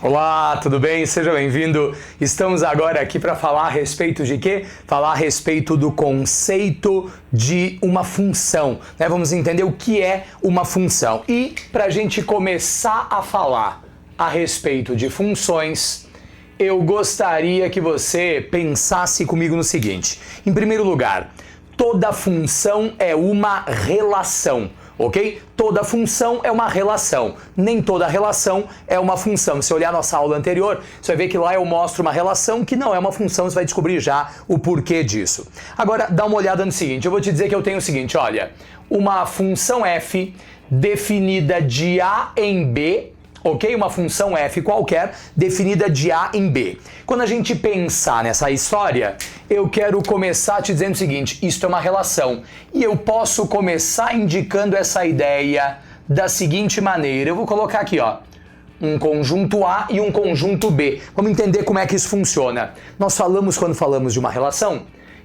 Olá, tudo bem? Seja bem-vindo. Estamos agora aqui para falar a respeito de quê? Falar a respeito do conceito de uma função, né? Vamos entender o que é uma função. E para a gente começar a falar a respeito de funções, eu gostaria que você pensasse comigo no seguinte. Em primeiro lugar, toda função é uma relação. Ok? Toda função é uma relação, nem toda relação é uma função. Se olhar nossa aula anterior, você vai ver que lá eu mostro uma relação que não é uma função, você vai descobrir já o porquê disso. Agora, dá uma olhada no seguinte, eu vou te dizer que eu tenho o seguinte, olha, uma função f definida de A em B, ok? Uma função f qualquer definida de A em B. Quando a gente pensar nessa história, eu quero começar te dizendo o seguinte, isto é uma relação. E eu posso começar indicando essa ideia da seguinte maneira. Eu vou colocar aqui, ó, um conjunto A e um conjunto B. Vamos entender como é que isso funciona. Nós falamos, quando falamos de uma relação,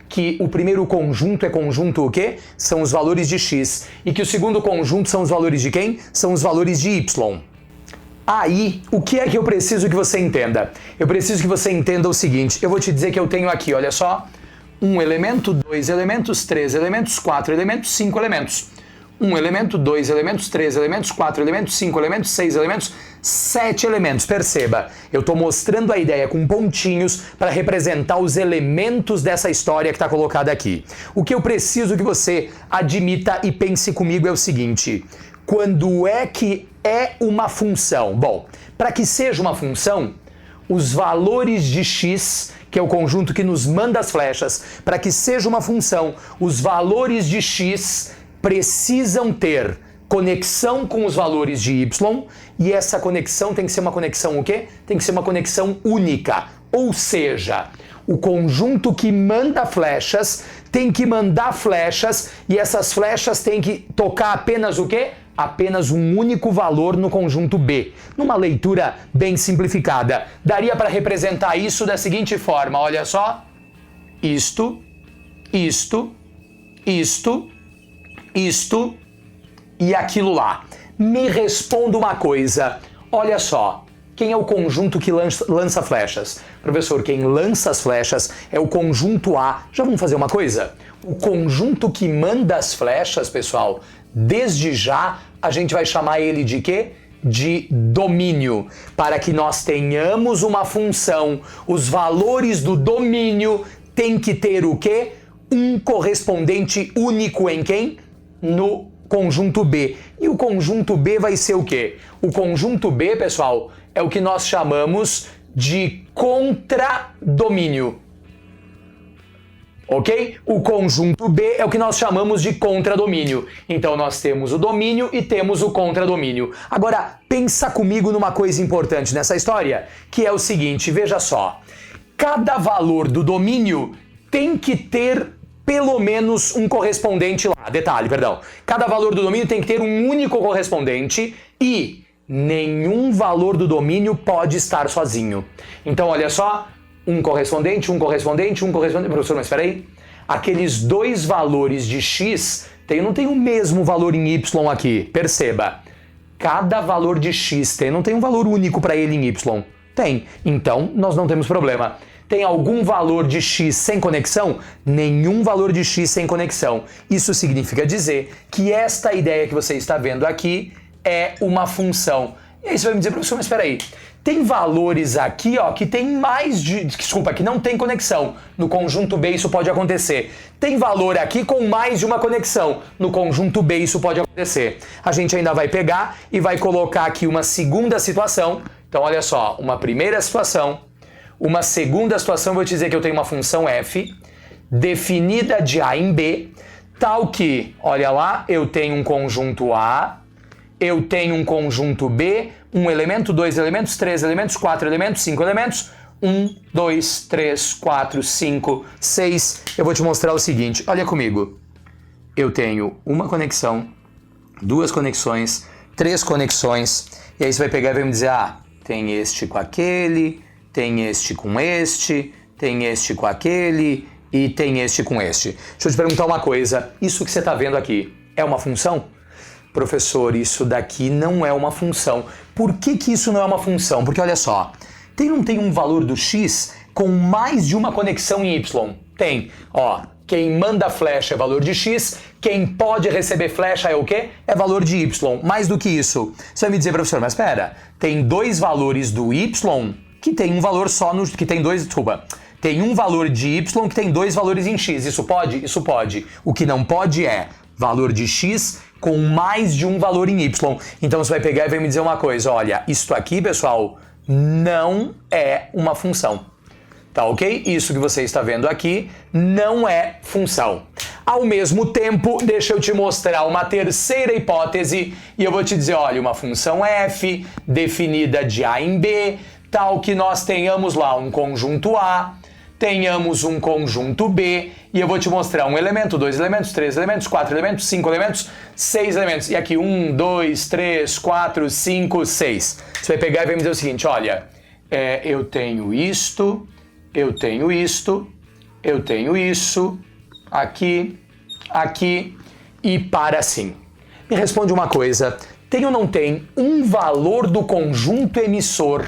que o primeiro conjunto é conjunto o quê? São os valores de x. E que o segundo conjunto são os valores de quem? São os valores de y. Aí, o que é que eu preciso que você entenda? Eu preciso que você entenda o seguinte, eu vou te dizer que eu tenho aqui, olha só, um elemento, dois elementos, três elementos, quatro elementos, cinco elementos. Um elemento, dois elementos, três elementos, quatro elementos, cinco elementos, seis elementos, sete elementos. Perceba, eu estou mostrando a ideia com pontinhos para representar os elementos dessa história que está colocada aqui. O que eu preciso que você admita e pense comigo é o seguinte, quando é que é uma função? Bom, para que seja uma função, os valores de x, que é o conjunto que nos manda as flechas, para que seja uma função, os valores de x precisam ter conexão com os valores de y, e essa conexão tem que ser uma conexão o quê? Tem que ser uma conexão única, ou seja, o conjunto que manda flechas tem que mandar flechas, e essas flechas têm que tocar apenas o quê? Apenas um único valor no conjunto B. Numa leitura bem simplificada, daria para representar isso da seguinte forma, olha só, isto, e aquilo lá. Me responda uma coisa, olha só, quem é o conjunto que lança flechas? Professor, quem lança as flechas é o conjunto A. Já vamos fazer uma coisa? O conjunto que manda as flechas, pessoal, desde já a gente vai chamar ele de quê? De domínio. Para que nós tenhamos uma função, os valores do domínio têm que ter o quê? Um correspondente único em quem? No conjunto B. E o conjunto B vai ser o quê? O conjunto B, pessoal, é o que nós chamamos de contradomínio. Ok? O conjunto B é o que nós chamamos de contradomínio. Então nós temos o domínio e temos o contradomínio. Agora, pensa comigo numa coisa importante nessa história, que é o seguinte, veja só. Cada valor do domínio tem que ter pelo menos um correspondente lá. Detalhe, perdão. Cada valor do domínio tem que ter um único correspondente e nenhum valor do domínio pode estar sozinho. Então, olha só, um correspondente. Professor, mas espera aí. Aqueles dois valores de x não tem o mesmo valor em y aqui. Perceba. Cada valor de x não tem um valor único para ele em y. Tem. Então, nós não temos problema. Tem algum valor de x sem conexão? Nenhum valor de x sem conexão. Isso significa dizer que esta ideia que você está vendo aqui é uma função. E aí você vai me dizer, professor, mas espera aí. Tem valores aqui, ó, que tem mais de... Desculpa, que não tem conexão. No conjunto B isso pode acontecer. Tem valor aqui com mais de uma conexão. No conjunto B isso pode acontecer. A gente ainda vai pegar e vai colocar aqui uma segunda situação. Então, olha só, uma primeira situação. Uma segunda situação, eu vou te dizer que eu tenho uma função f definida de A em B, tal que, olha lá, eu tenho um conjunto A, eu tenho um conjunto B, um elemento, dois elementos, três elementos, quatro elementos, cinco elementos, 1, 2, 3, 4, 5, 6. Eu vou te mostrar o seguinte, olha comigo. Eu tenho uma conexão, duas conexões, três conexões, e aí você vai pegar e vai me dizer, ah, tem este com aquele, tem este com este, tem este com aquele e tem este com este. Deixa eu te perguntar uma coisa, isso que você está vendo aqui é uma função? Professor, isso daqui não é uma função. Por que que isso não é uma função? Porque olha só, não tem um valor do x com mais de uma conexão em y? Tem. Ó, quem manda flecha é valor de x, quem pode receber flecha é o quê? É valor de y. Mais do que isso. Você vai me dizer, professor, mas espera, tem dois valores do y que tem um valor só no... que tem dois... Desculpa. Tem um valor de y que tem dois valores em x. Isso pode? Isso pode. O que não pode é valor de x com mais de um valor em y. Então você vai pegar e vai me dizer uma coisa. Olha, isto aqui, pessoal, não é uma função. Tá ok? Isso que você está vendo aqui não é função. Ao mesmo tempo, deixa eu te mostrar uma terceira hipótese e eu vou te dizer, olha, uma função f definida de a em b, tal que nós tenhamos lá um conjunto A, tenhamos um conjunto B, e eu vou te mostrar um elemento, dois elementos, três elementos, quatro elementos, cinco elementos, seis elementos. E aqui 1, 2, 3, 4, 5, 6. Você vai pegar e vai me dizer o seguinte, olha, eu tenho isto, eu tenho isto, eu tenho isso, aqui, aqui e para assim. Me responde uma coisa, tem ou não tem um valor do conjunto emissor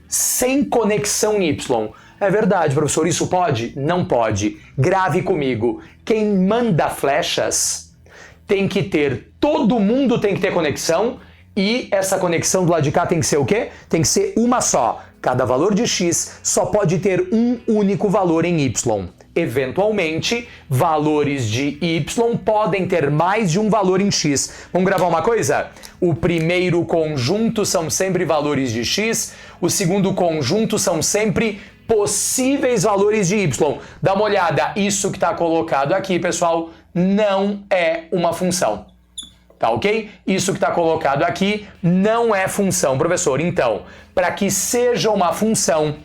sem conexão Y? É verdade, professor, isso pode? Não pode. Grave comigo. Quem manda flechas tem que ter, todo mundo tem que ter conexão e essa conexão do lado de cá tem que ser o quê? Tem que ser uma só. Cada valor de x só pode ter um único valor em y. Eventualmente, valores de y podem ter mais de um valor em x. Vamos gravar uma coisa? O primeiro conjunto são sempre valores de x, o segundo conjunto são sempre possíveis valores de y. Dá uma olhada, isso que está colocado aqui, pessoal, não é uma função. Tá ok? Isso que está colocado aqui não é função, professor. Então, para que seja uma função,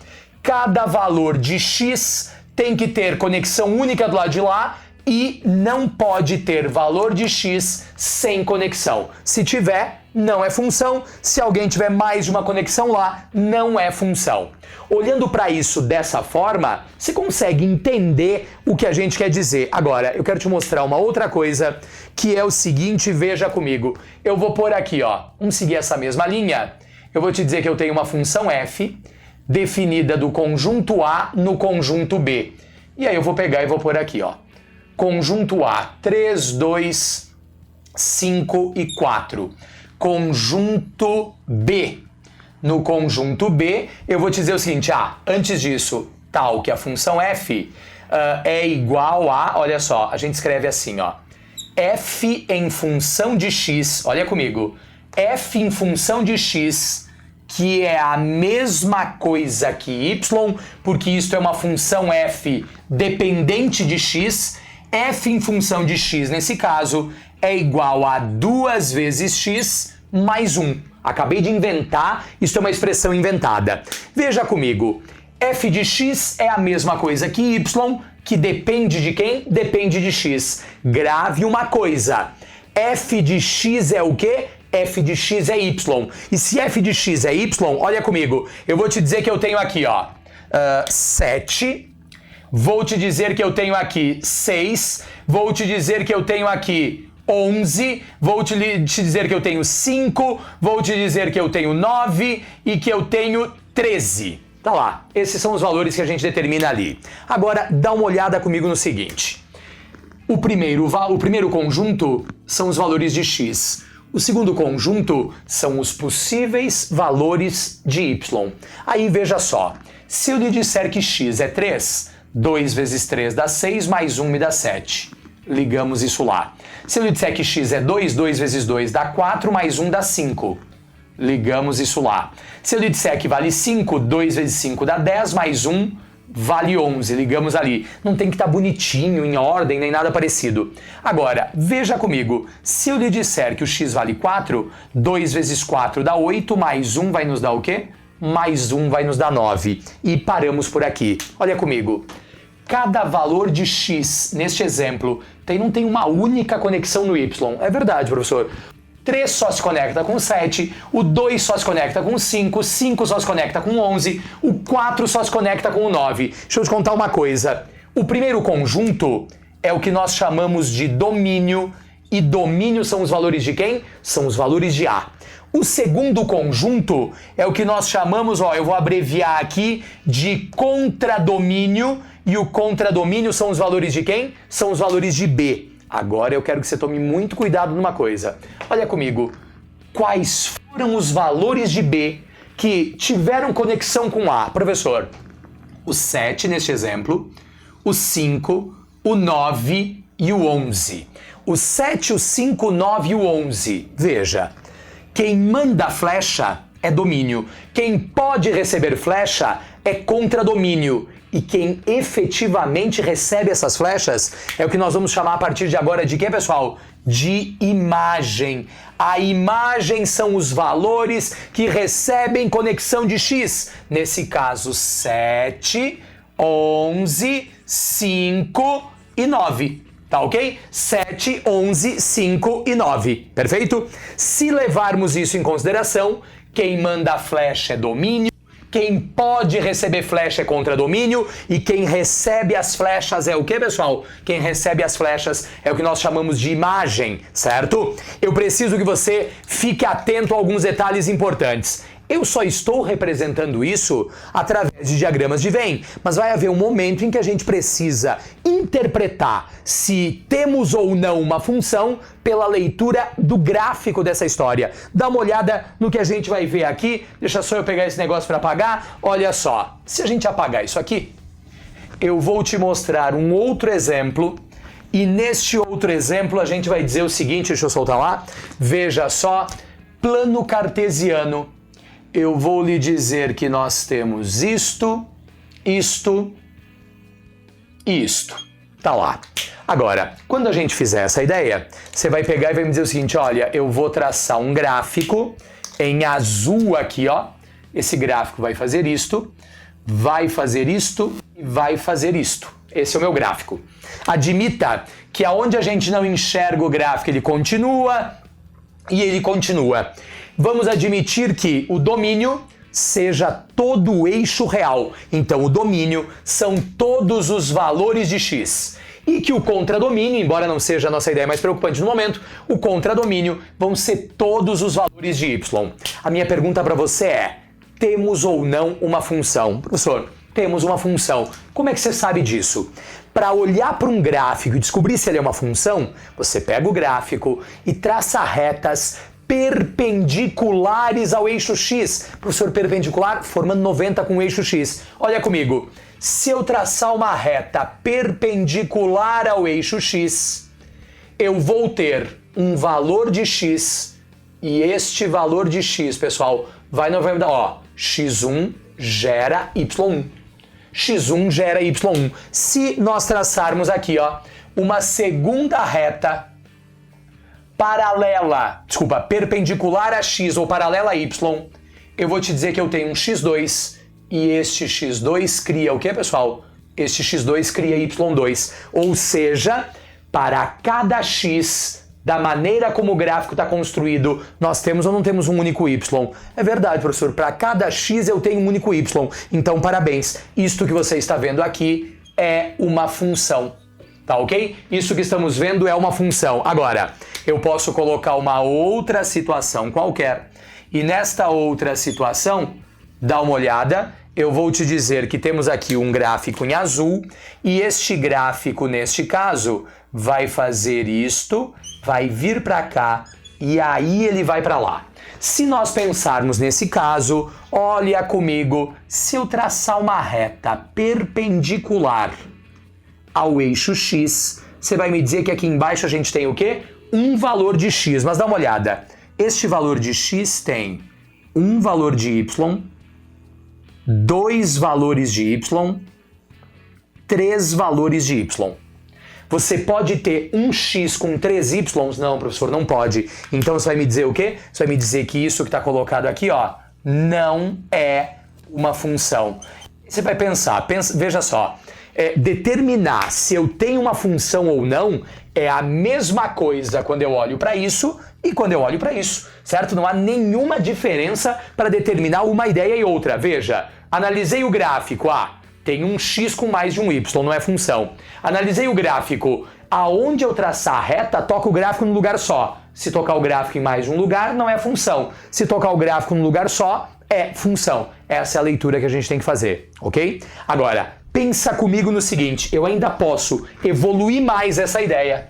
cada valor de x tem que ter conexão única do lado de lá e não pode ter valor de x sem conexão. Se tiver, não é função. Se alguém tiver mais de uma conexão lá, não é função. Olhando para isso dessa forma, você consegue entender o que a gente quer dizer. Agora, eu quero te mostrar uma outra coisa, que é o seguinte, veja comigo. Eu vou pôr aqui, ó, vamos seguir essa mesma linha. Eu vou te dizer que eu tenho uma função f definida do conjunto A no conjunto B. E aí eu vou pegar e vou pôr aqui, ó. Conjunto A, 3, 2, 5 e 4. Conjunto B. No conjunto B, eu vou te dizer o seguinte, antes disso, tal que a função f é igual a, olha só, a gente escreve assim, ó, f em função de x, olha comigo, f em função de x, que é a mesma coisa que y, porque isso é uma função f dependente de x, f em função de x, nesse caso, é igual a 2 vezes x mais 1. Acabei de inventar, isso é uma expressão inventada. Veja comigo, f de x é a mesma coisa que y, que depende de quem? Depende de x. Grave uma coisa, f de x é o quê? F de x é y. E se f de x é y, olha comigo, eu vou te dizer que eu tenho aqui, ó, 7, vou te dizer que eu tenho aqui 6, vou te dizer que eu tenho aqui 11, vou te dizer que eu tenho 5, vou te dizer que eu tenho 9 e que eu tenho 13. Tá lá, esses são os valores que a gente determina ali. Agora, dá uma olhada comigo no seguinte. O primeiro conjunto são os valores de x. O segundo conjunto são os possíveis valores de y. Aí veja só, se eu lhe disser que x é 3, 2 vezes 3 dá 6, mais 1 me dá 7. Ligamos isso lá. Se eu lhe disser que x é 2, 2 vezes 2 dá 4, mais 1 dá 5. Ligamos isso lá. Se eu lhe disser que vale 5, 2 vezes 5 dá 10, mais 1 vale 11. Ligamos ali. Não tem que estar bonitinho, em ordem, nem nada parecido. Agora, veja comigo. Se eu lhe disser que o x vale 4, 2 vezes 4 dá 8, mais 1 vai nos dar o quê? Mais 1 vai nos dar 9. E paramos por aqui. Olha comigo. Cada valor de x, neste exemplo, não tem uma única conexão no y. É verdade, professor. 3 só se conecta com 7, o 2 só se conecta com 5, o 5 só se conecta com 11, o 4 só se conecta com o 9. Deixa eu te contar uma coisa. O primeiro conjunto é o que nós chamamos de domínio e domínio são os valores de quem? São os valores de A. O segundo conjunto é o que nós chamamos, eu vou abreviar aqui, de contradomínio, e o contradomínio são os valores de quem? São os valores de B. Agora eu quero que você tome muito cuidado numa coisa. Olha comigo, quais foram os valores de B que tiveram conexão com A? Professor, o 7 neste exemplo, o 5, o 9 e o 11. O 7, o 5, o 9 e o 11. Veja, quem manda flecha é domínio. Quem pode receber flecha é contradomínio. E quem efetivamente recebe essas flechas é o que nós vamos chamar a partir de agora de quê, pessoal? De imagem. A imagem são os valores que recebem conexão de X. Nesse caso, 7, 11, 5 e 9. Tá ok? 7, 11, 5 e 9. Perfeito? Se levarmos isso em consideração, quem manda a flecha é domínio, quem pode receber flecha é contradomínio e quem recebe as flechas é o que, pessoal? Quem recebe as flechas é o que nós chamamos de imagem, certo? Eu preciso que você fique atento a alguns detalhes importantes. Eu só estou representando isso através de diagramas de Venn, mas vai haver um momento em que a gente precisa interpretar se temos ou não uma função pela leitura do gráfico dessa história. Dá uma olhada no que a gente vai ver aqui. Deixa só eu pegar esse negócio para apagar. Olha só, se a gente apagar isso aqui, eu vou te mostrar um outro exemplo. E neste outro exemplo a gente vai dizer o seguinte, deixa eu soltar lá. Veja só, plano cartesiano. Eu vou lhe dizer que nós temos isto, isto e isto. Tá lá. Agora, quando a gente fizer essa ideia, você vai pegar e vai me dizer o seguinte, olha, eu vou traçar um gráfico em azul aqui, ó. Esse gráfico vai fazer isto e vai fazer isto. Esse é o meu gráfico. Admita que aonde a gente não enxerga o gráfico, ele continua e ele continua. Vamos admitir que o domínio seja todo o eixo real. Então, o domínio são todos os valores de X. E que o contradomínio, embora não seja a nossa ideia mais preocupante no momento, o contradomínio vão ser todos os valores de Y. A minha pergunta para você é, temos ou não uma função? Professor, temos uma função. Como é que você sabe disso? Para olhar para um gráfico e descobrir se ele é uma função, você pega o gráfico e traça retas perpendiculares ao eixo X. Professor, perpendicular formando 90 com o eixo X. Olha comigo. Se eu traçar uma reta perpendicular ao eixo X, eu vou ter um valor de X e este valor de X, pessoal, vai me dar, ó, X1 gera Y1. X1 gera Y1. Se nós traçarmos aqui, ó, uma segunda reta perpendicular a X ou paralela a Y, eu vou te dizer que eu tenho um X2 e este X2 cria o que, pessoal? Este X2 cria Y2. Ou seja, para cada X, da maneira como o gráfico está construído, nós temos ou não temos um único Y? É verdade, professor. Para cada X eu tenho um único Y. Então, parabéns. Isto que você está vendo aqui é uma função. Tá ok? Isso que estamos vendo é uma função. Agora, eu posso colocar uma outra situação qualquer. E nesta outra situação, dá uma olhada, eu vou te dizer que temos aqui um gráfico em azul e este gráfico, neste caso, vai fazer isto, vai vir para cá e aí ele vai para lá. Se nós pensarmos nesse caso, olha comigo, se eu traçar uma reta perpendicular ao eixo X, você vai me dizer que aqui embaixo a gente tem o quê? Um valor de X, mas dá uma olhada. Este valor de X tem um valor de Y, 2 valores de Y, 3 valores de Y. Você pode ter um X com 3 Y? Não, professor, não pode. Então você vai me dizer o quê? Você vai me dizer que isso que está colocado aqui, ó, não é uma função. Você vai pensar, veja só, determinar se eu tenho uma função ou não é a mesma coisa quando eu olho para isso e quando eu olho para isso, certo? Não há nenhuma diferença para determinar uma ideia e outra. Veja, analisei o gráfico, tem um X com mais de um Y, não é função. Analisei o gráfico, aonde eu traçar a reta, toca o gráfico num lugar só. Se tocar o gráfico em mais de um lugar, não é função. Se tocar o gráfico num lugar só, é função. Essa é a leitura que a gente tem que fazer, ok? Agora, pensa comigo no seguinte, eu ainda posso evoluir mais essa ideia.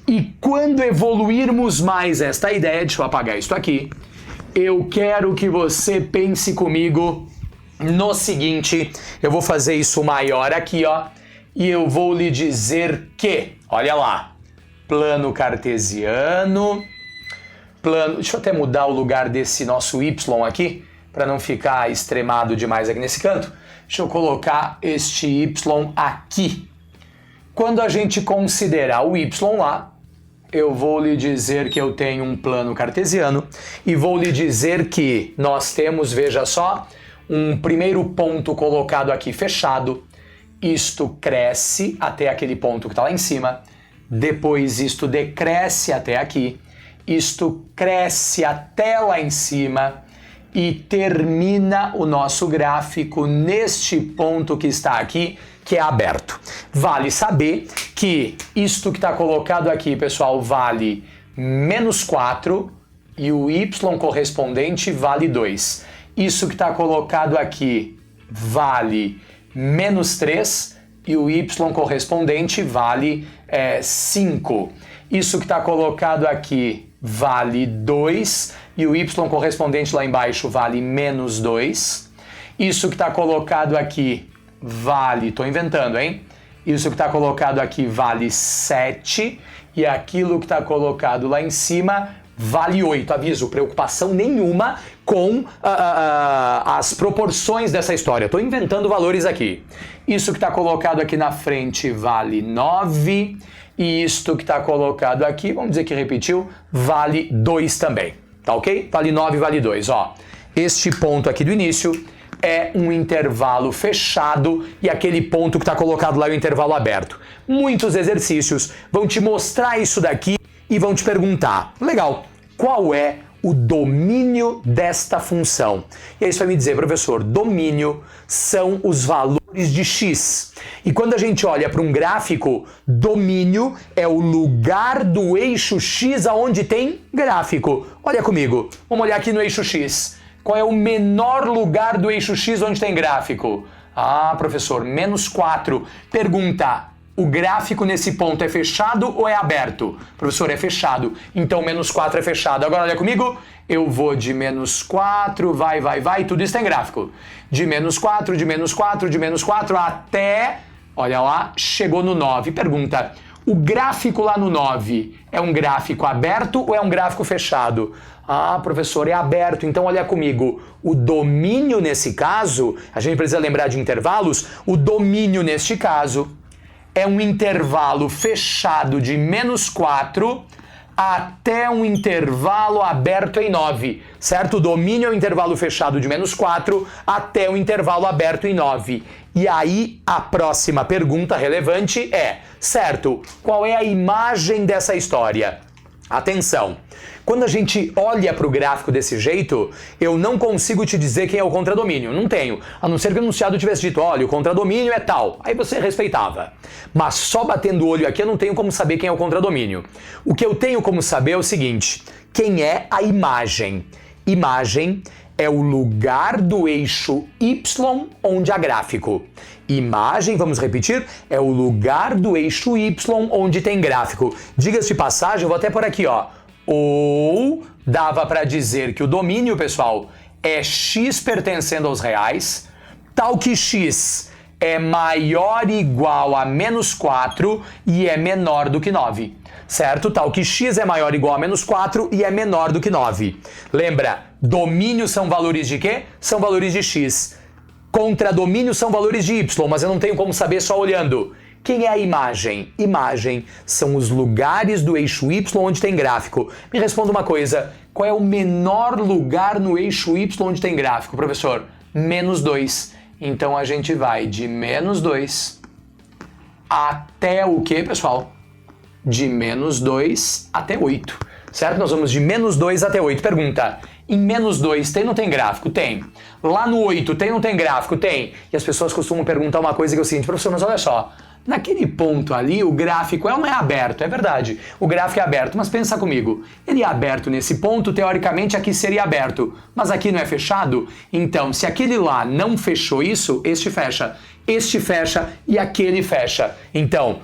E quando evoluirmos mais esta ideia, deixa eu apagar isso aqui, eu quero que você pense comigo no seguinte, eu vou fazer isso maior aqui, ó, e eu vou lhe dizer que, olha lá, plano cartesiano, deixa eu até mudar o lugar desse nosso y aqui, para não ficar extremado demais aqui nesse canto. Deixa eu colocar este y aqui. Quando a gente considerar o y lá, eu vou lhe dizer que eu tenho um plano cartesiano e vou lhe dizer que nós temos, veja só, um primeiro ponto colocado aqui fechado. Isto cresce até aquele ponto que está lá em cima. Depois isto decresce até aqui. Isto cresce até lá em cima. E termina o nosso gráfico neste ponto que está aqui, que é aberto. Vale saber que isto que está colocado aqui, pessoal, vale menos 4 e o y correspondente vale 2. Isso que está colocado aqui vale menos 3 e o y correspondente vale 5. Isso que está colocado aqui vale 2 e o y correspondente lá embaixo vale menos 2. Isso que está colocado aqui vale, estou inventando, hein? Isso que está colocado aqui vale 7 e aquilo que está colocado lá em cima vale 8. Aviso, preocupação nenhuma com as proporções dessa história. Estou inventando valores aqui. Isso que está colocado aqui na frente vale 9 e isto que está colocado aqui, vamos dizer que repetiu, vale 2 também. Tá ok? Vale 9 e vale 2. Ó, este ponto aqui do início é um intervalo fechado e aquele ponto que está colocado lá é o intervalo aberto. Muitos exercícios vão te mostrar isso daqui e vão te perguntar, legal, qual é o domínio desta função? E aí você vai me dizer, professor, domínio são os valores de x. E quando a gente olha para um gráfico, domínio é o lugar do eixo x aonde tem gráfico. Olha comigo, vamos olhar aqui no eixo x. Qual é o menor lugar do eixo x onde tem gráfico? Ah, professor, menos 4. Pergunta, o gráfico nesse ponto é fechado ou é aberto? Professor, é fechado. Então, menos 4 é fechado. Agora, olha comigo. Eu vou de menos 4, vai, tudo isso tem gráfico. De menos 4, de menos 4, de menos 4 até, olha lá, chegou no 9. Pergunta, o gráfico lá no 9 é um gráfico aberto ou é um gráfico fechado? Ah, professor, é aberto. Então, olha comigo. O domínio nesse caso, a gente precisa lembrar de intervalos, o domínio neste caso é um intervalo fechado de menos 4 até um intervalo aberto em 9, certo? O domínio é um intervalo fechado de menos 4 até um intervalo aberto em 9. E aí, a próxima pergunta relevante é, certo, qual é a imagem dessa história? Atenção! Quando a gente olha para o gráfico desse jeito, eu não consigo te dizer quem é o contradomínio. Não tenho. A não ser que o enunciado tivesse dito, olha, o contradomínio é tal. Aí você respeitava. Mas só batendo o olho aqui eu não tenho como saber quem é o contradomínio. O que eu tenho como saber é o seguinte, quem é a imagem? Imagem é o lugar do eixo Y onde há gráfico. Imagem, vamos repetir, é o lugar do eixo Y onde tem gráfico. Diga-se de passagem, eu vou até por aqui, ó. Ou dava para dizer que o domínio, pessoal, é x pertencendo aos reais, tal que x é maior ou igual a menos 4 e é menor do que 9. Certo? Tal que x é maior ou igual a menos 4 e é menor do que 9. Lembra, domínio são valores de quê? São valores de x. Contradomínio são valores de y, mas eu não tenho como saber só olhando. Quem é a imagem? Imagem são os lugares do eixo y onde tem gráfico. Me responda uma coisa, qual é o menor lugar no eixo y onde tem gráfico, professor? Menos 2. Então a gente vai de menos 2 até o quê, pessoal? De menos 2 até 8. Certo? Nós vamos de menos 2 até 8. Pergunta, em menos 2 tem ou não tem gráfico? Tem. Lá no 8 tem ou não tem gráfico? Tem. E as pessoas costumam perguntar uma coisa que é o seguinte, professor, mas olha só, naquele ponto ali o gráfico não é aberto, é verdade, o gráfico é aberto, mas pensa comigo, ele é aberto nesse ponto, teoricamente aqui seria aberto, mas aqui não é fechado? Então, se aquele lá não fechou isso, este fecha e aquele fecha. Então,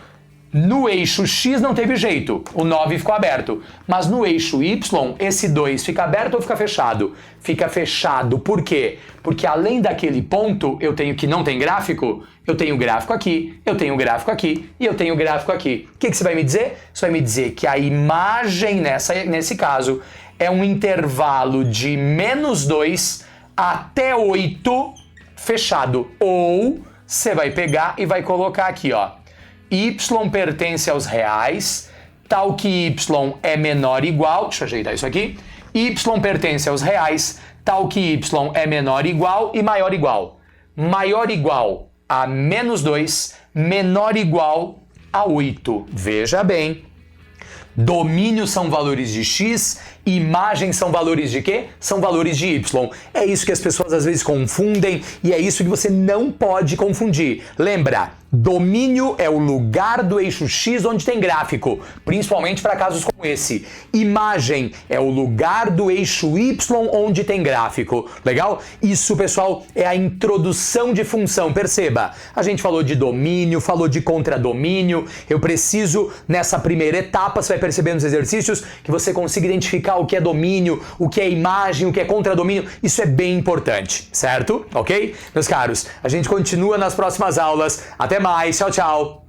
no eixo X não teve jeito, o 9 ficou aberto. Mas no eixo Y, esse 2 fica aberto ou fica fechado? Fica fechado. Por quê? Porque além daquele ponto, eu tenho que não tem gráfico, eu tenho gráfico aqui, eu tenho gráfico aqui e eu tenho gráfico aqui. O que você vai me dizer? Você vai me dizer que a imagem nesse caso é um intervalo de -2 até 8 fechado. Ou você vai pegar e vai colocar aqui, ó. Y pertence aos reais, tal que Y é menor ou igual, deixa eu ajeitar isso aqui, Y pertence aos reais, tal que Y é menor ou igual e maior ou igual. Maior ou igual a -2, menor ou igual a 8. Veja bem, domínio são valores de X, imagem são valores de quê? São valores de Y. É isso que as pessoas às vezes confundem e é isso que você não pode confundir. Lembra? Domínio é o lugar do eixo X onde tem gráfico, principalmente para casos como esse. Imagem é o lugar do eixo Y onde tem gráfico. Legal? Isso, pessoal, é a introdução de função. Perceba, a gente falou de domínio, falou de contradomínio. Eu preciso, nessa primeira etapa, você vai perceber nos exercícios, que você consiga identificar o que é domínio, o que é imagem, o que é contradomínio. Isso é bem importante, certo? Ok? Meus caros, a gente continua nas próximas aulas. Até mais, tchau, tchau!